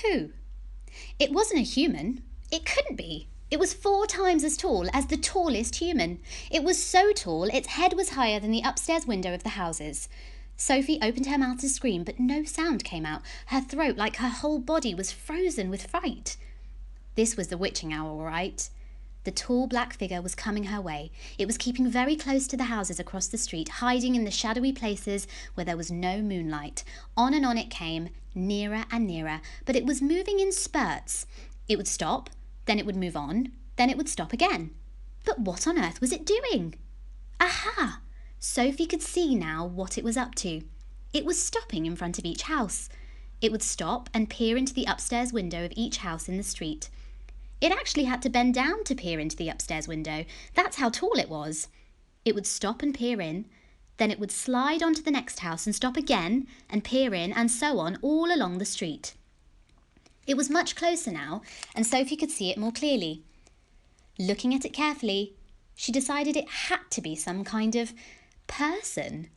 Who? It wasn't a human. It couldn't be. It was 4 times as tall as the tallest human. It was so tall, its head was higher than the upstairs window of the houses. Sophie opened her mouth to scream, but no sound came out. Her throat, like her whole body, was frozen with fright. This was the witching hour, all right. The tall black figure was coming her way. It was keeping very close to the houses across the street, hiding in the shadowy places where there was no moonlight. On and on it came, nearer and nearer, but it was moving in spurts. It would stop, then it would move on, then it would stop again. But what on earth was it doing? Aha! Sophie could see now what it was up to. It was stopping in front of each house. It would stop and peer into the upstairs window of each house in the street. It actually had to bend down to peer into the upstairs window. That's how tall it was. It would stop and peer in, then it would slide onto the next house and stop again and peer in, and so on all along the street. It was much closer now, and Sophie could see it more clearly. Looking at it carefully, she decided it had to be some kind of person.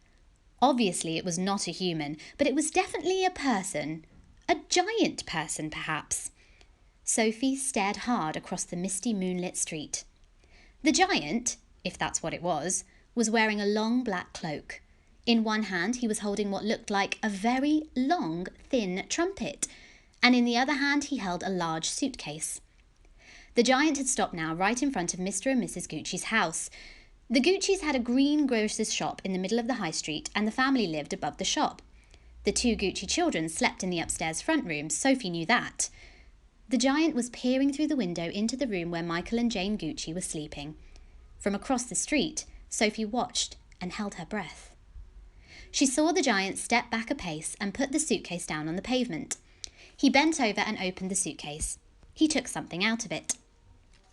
Obviously, it was not a human, but it was definitely a person. A giant person, perhaps. Sophie stared hard across the misty moonlit street. The giant, if that's what it was wearing a long black cloak. In one hand he was holding what looked like a very long, thin trumpet, and in the other hand he held a large suitcase. The giant had stopped now right in front of Mr. and Mrs. Gucci's house. The Guccis had a green grocer's shop in the middle of the high street, and the family lived above the shop. The 2 Gucci children slept in the upstairs front room. Sophie knew that. The giant was peering through the window into the room where Michael and Jane Gucci were sleeping. From across the street, Sophie watched and held her breath. She saw the giant step back a pace and put the suitcase down on the pavement. He bent over and opened the suitcase. He took something out of it.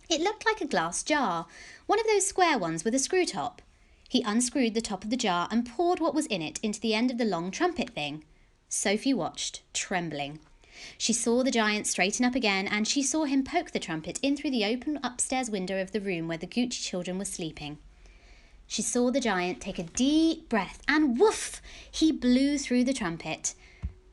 It looked like a glass jar, one of those square ones with a screw top. He unscrewed the top of the jar and poured what was in it into the end of the long trumpet thing. Sophie watched, trembling. She saw the giant straighten up again, and she saw him poke the trumpet in through the open upstairs window of the room where the Gucci children were sleeping. She saw the giant take a deep breath, and woof! He blew through the trumpet.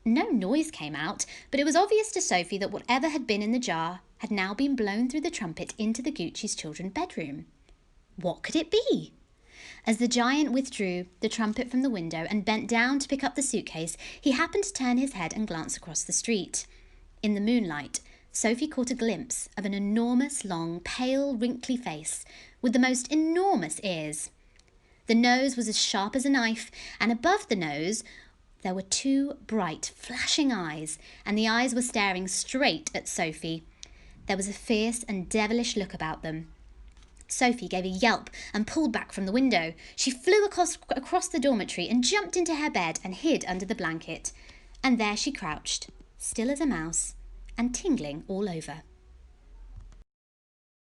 No noise came out, but it was obvious to Sophie that whatever had been in the jar had now been blown through the trumpet into the Gucci's children's bedroom. What could it be? As the giant withdrew the trumpet from the window and bent down to pick up the suitcase, he happened to turn his head and glance across the street. In the moonlight, Sophie caught a glimpse of an enormous, long, pale, wrinkly face with the most enormous ears. The nose was as sharp as a knife, and above the nose there were 2 bright, flashing eyes, and the eyes were staring straight at Sophie. There was a fierce and devilish look about them. Sophie gave a yelp and pulled back from the window. She flew across the dormitory and jumped into her bed and hid under the blanket. And there she crouched, still as a mouse and tingling all over.